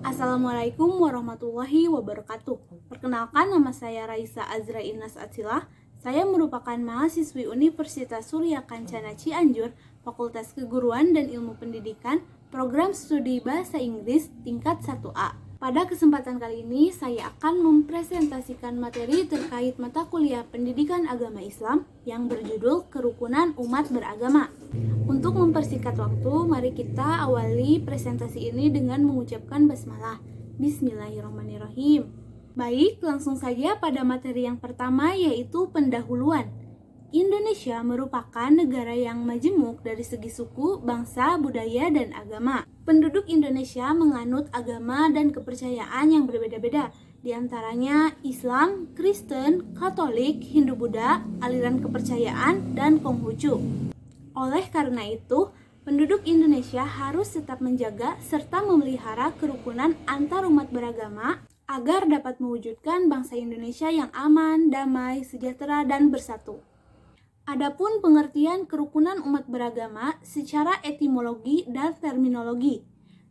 Assalamualaikum warahmatullahi wabarakatuh. Perkenalkan, nama saya Raisa Azra Inas Atsilah. Saya merupakan mahasiswi Universitas Surya Kencana Cianjur, Fakultas Keguruan dan Ilmu Pendidikan, Program Studi Bahasa Inggris tingkat 1A. Pada kesempatan kali ini, saya akan mempresentasikan materi terkait mata kuliah Pendidikan Agama Islam yang berjudul Kerukunan Umat Beragama. Untuk mempersingkat waktu, mari kita awali presentasi ini dengan mengucapkan basmalah. Bismillahirrahmanirrahim. Baik, langsung saja pada materi yang pertama, yaitu pendahuluan. Indonesia merupakan negara yang majemuk dari segi suku, bangsa, budaya, dan agama. Penduduk Indonesia menganut agama dan kepercayaan yang berbeda-beda, di antaranya Islam, Kristen, Katolik, Hindu-Buddha, aliran kepercayaan, dan Konghucu. Oleh karena itu, penduduk Indonesia harus tetap menjaga serta memelihara kerukunan antar umat beragama agar dapat mewujudkan bangsa Indonesia yang aman, damai, sejahtera, dan bersatu. Adapun pengertian kerukunan umat beragama secara etimologi dan terminologi.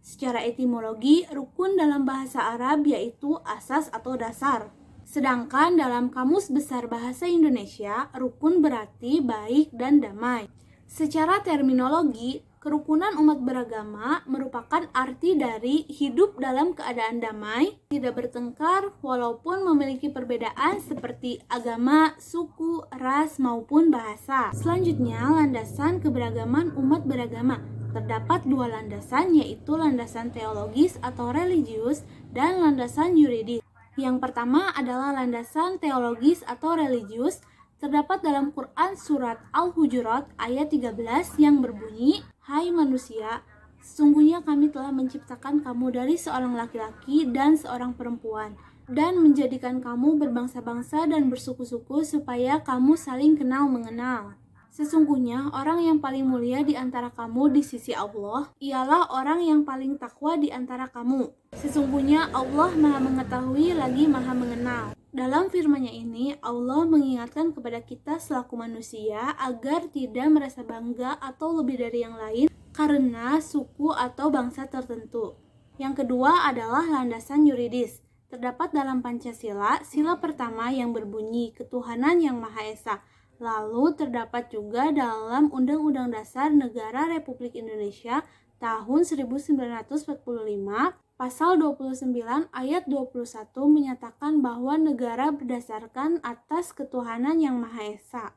Secara etimologi, rukun dalam bahasa Arab yaitu asas atau dasar. Sedangkan dalam Kamus Besar Bahasa Indonesia, rukun berarti baik dan damai. Secara terminologi, kerukunan umat beragama merupakan arti dari hidup dalam keadaan damai, tidak bertengkar walaupun memiliki perbedaan seperti agama, suku, ras, maupun bahasa. Selanjutnya, landasan keberagaman umat beragama. Terdapat dua landasan, yaitu landasan teologis atau religius dan landasan yuridis. Yang pertama adalah landasan teologis atau religius. Terdapat dalam Quran Surat Al-Hujurat ayat 13 yang berbunyi, "Hai manusia, sesungguhnya kami telah menciptakan kamu dari seorang laki-laki dan seorang perempuan, dan menjadikan kamu berbangsa-bangsa dan bersuku-suku supaya kamu saling kenal mengenal. Sesungguhnya orang yang paling mulia di antara kamu di sisi Allah ialah orang yang paling takwa di antara kamu. Sesungguhnya Allah Maha Mengetahui lagi Maha Mengenal." Dalam firman-Nya ini, Allah mengingatkan kepada kita selaku manusia agar tidak merasa bangga atau lebih dari yang lain karena suku atau bangsa tertentu. Yang kedua adalah landasan yuridis. Terdapat dalam Pancasila, sila pertama yang berbunyi ketuhanan yang Maha Esa. Lalu terdapat juga dalam Undang-Undang Dasar Negara Republik Indonesia tahun 1945, Pasal 29 ayat 21 menyatakan bahwa negara berdasarkan atas ketuhanan yang Maha Esa.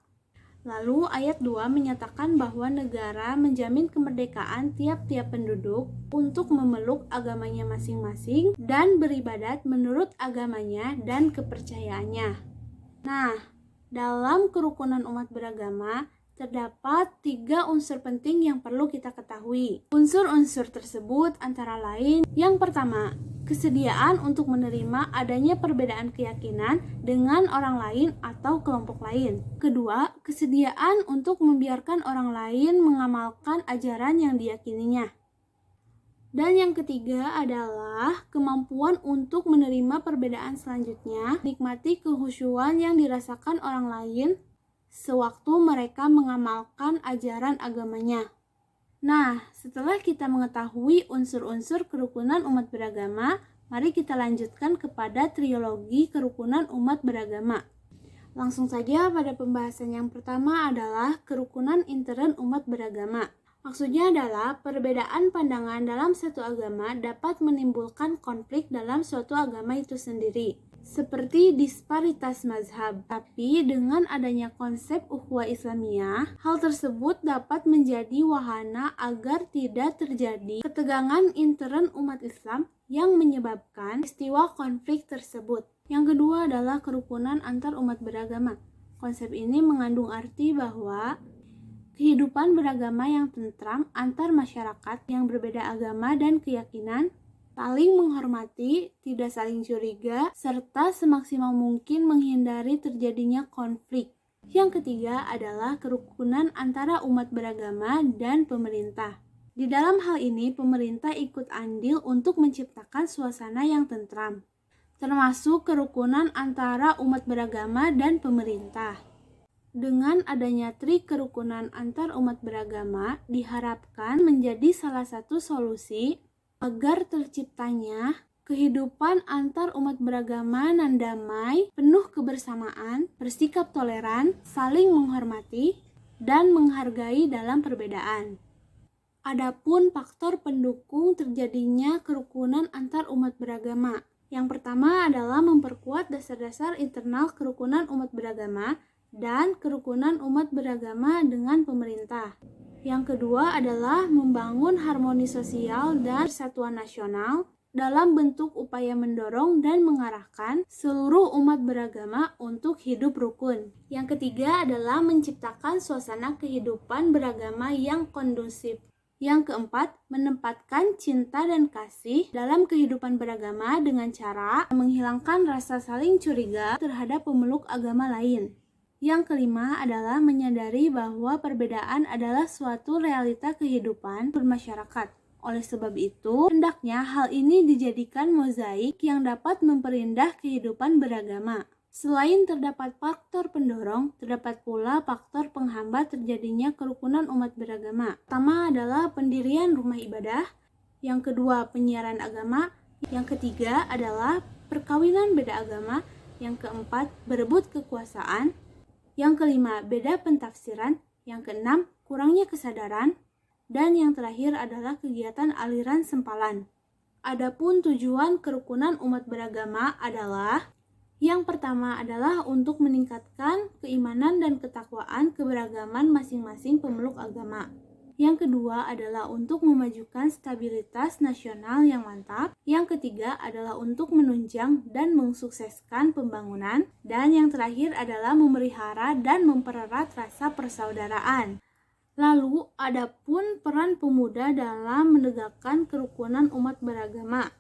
Lalu ayat 2 menyatakan bahwa negara menjamin kemerdekaan tiap-tiap penduduk untuk memeluk agamanya masing-masing dan beribadat menurut agamanya dan kepercayaannya. Nah, dalam kerukunan umat beragama, terdapat 3 unsur penting yang perlu kita ketahui. Unsur-unsur tersebut antara lain, yang pertama, kesediaan untuk menerima adanya perbedaan keyakinan dengan orang lain atau kelompok lain. Kedua, kesediaan untuk membiarkan orang lain mengamalkan ajaran yang diyakininya. Dan yang ketiga adalah kemampuan untuk menerima perbedaan selanjutnya, nikmati kehusyuan yang dirasakan orang lain sewaktu mereka mengamalkan ajaran agamanya. Nah, setelah kita mengetahui unsur-unsur kerukunan umat beragama, mari kita lanjutkan kepada trilogi kerukunan umat beragama. Langsung saja pada pembahasan yang pertama adalah kerukunan intern umat beragama. Maksudnya adalah perbedaan pandangan dalam satu agama dapat menimbulkan konflik dalam suatu agama itu sendiri, seperti disparitas mazhab. Tapi dengan adanya konsep ukhuwah Islamiyah, hal tersebut dapat menjadi wahana agar tidak terjadi ketegangan intern umat Islam yang menyebabkan peristiwa konflik tersebut. Yang kedua adalah kerukunan antar umat beragama. Konsep ini mengandung arti bahwa kehidupan beragama yang tentram antar masyarakat yang berbeda agama dan keyakinan, saling menghormati, tidak saling curiga, serta semaksimal mungkin menghindari terjadinya konflik. Yang ketiga adalah kerukunan antara umat beragama dan pemerintah. Di dalam hal ini, pemerintah ikut andil untuk menciptakan suasana yang tentram, termasuk kerukunan antara umat beragama dan pemerintah. Dengan adanya trik kerukunan antar umat beragama diharapkan menjadi salah satu solusi agar terciptanya Kehidupan antar umat beragama nan damai, penuh kebersamaan, bersikap toleran, saling menghormati, dan menghargai dalam perbedaan. Adapun faktor pendukung terjadinya kerukunan antar umat beragama. Yang pertama adalah memperkuat dasar-dasar internal kerukunan umat beragama dan kerukunan umat beragama dengan pemerintah. Yang kedua adalah membangun harmoni sosial dan persatuan nasional dalam bentuk upaya mendorong dan mengarahkan seluruh umat beragama untuk hidup rukun. Yang ketiga adalah menciptakan suasana kehidupan beragama yang kondusif. Yang keempat, menempatkan cinta dan kasih dalam kehidupan beragama dengan cara menghilangkan rasa saling curiga terhadap pemeluk agama lain. Yang kelima adalah menyadari bahwa perbedaan adalah suatu realita kehidupan bermasyarakat. Oleh sebab itu, hendaknya hal ini dijadikan mozaik yang dapat memperindah kehidupan beragama. Selain terdapat faktor pendorong, terdapat pula faktor penghambat terjadinya kerukunan umat beragama. Pertama adalah pendirian rumah ibadah, yang kedua penyiaran agama, yang ketiga adalah perkawinan beda agama, yang keempat berebut kekuasaan, yang kelima beda pentafsiran, yang keenam kurangnya kesadaran, dan yang terakhir adalah kegiatan aliran sempalan. Adapun tujuan kerukunan umat beragama adalah yang pertama adalah untuk meningkatkan keimanan dan ketakwaan keberagaman masing-masing pemeluk agama. Yang kedua adalah untuk memajukan stabilitas nasional yang mantap. Yang ketiga adalah untuk menunjang dan mensukseskan pembangunan. Dan yang terakhir adalah memelihara dan mempererat rasa persaudaraan. Lalu, adapun peran pemuda dalam menegakkan kerukunan umat beragama.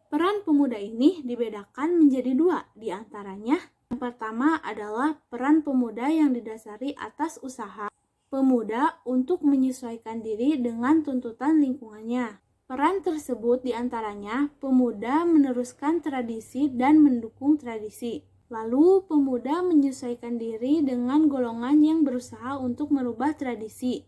Peran pemuda ini dibedakan menjadi dua, di antaranya. Yang pertama adalah peran pemuda yang didasari atas usaha pemuda untuk menyesuaikan diri dengan tuntutan lingkungannya. Peran tersebut di antaranya pemuda meneruskan tradisi dan mendukung tradisi. Lalu, pemuda menyesuaikan diri dengan golongan yang berusaha untuk merubah tradisi.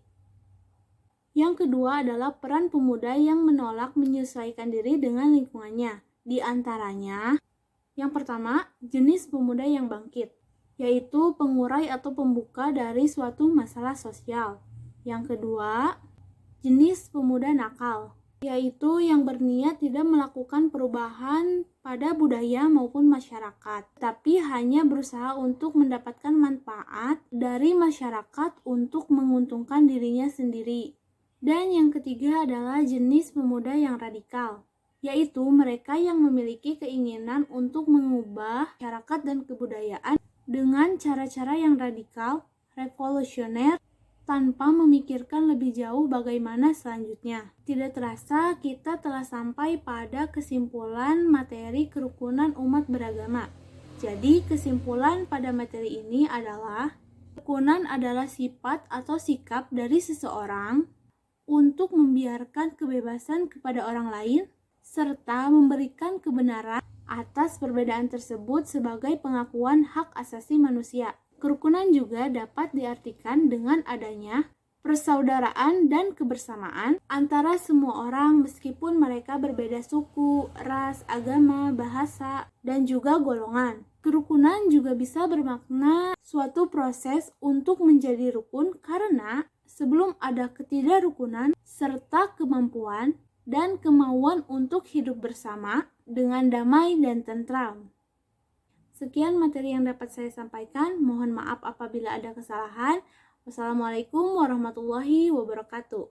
Yang kedua adalah peran pemuda yang menolak menyesuaikan diri dengan lingkungannya. Di antaranya, yang pertama, jenis pemuda yang bangkit, yaitu pengurai atau pembuka dari suatu masalah sosial. Yang kedua, jenis pemuda nakal, yaitu yang berniat tidak melakukan perubahan pada budaya maupun masyarakat, tapi hanya berusaha untuk mendapatkan manfaat dari masyarakat untuk menguntungkan dirinya sendiri. Dan yang ketiga adalah jenis pemuda yang radikal, yaitu mereka yang memiliki keinginan untuk mengubah masyarakat dan kebudayaan dengan cara-cara yang radikal, revolusioner, tanpa memikirkan lebih jauh bagaimana selanjutnya. Tidak terasa kita telah sampai pada kesimpulan materi kerukunan umat beragama. Jadi kesimpulan pada materi ini adalah kerukunan adalah sifat atau sikap dari seseorang untuk membiarkan kebebasan kepada orang lain serta memberikan kebenaran atas perbedaan tersebut sebagai pengakuan hak asasi manusia. Kerukunan juga dapat diartikan dengan adanya persaudaraan dan kebersamaan antara semua orang meskipun mereka berbeda suku, ras, agama, bahasa, dan juga golongan. Kerukunan juga bisa bermakna suatu proses untuk menjadi rukun karena sebelum ada ketidakrukunan serta kemampuan dan kemauan untuk hidup bersama dengan damai dan tentram. Sekian materi yang dapat saya sampaikan. Mohon maaf apabila ada kesalahan. Wassalamualaikum warahmatullahi wabarakatuh.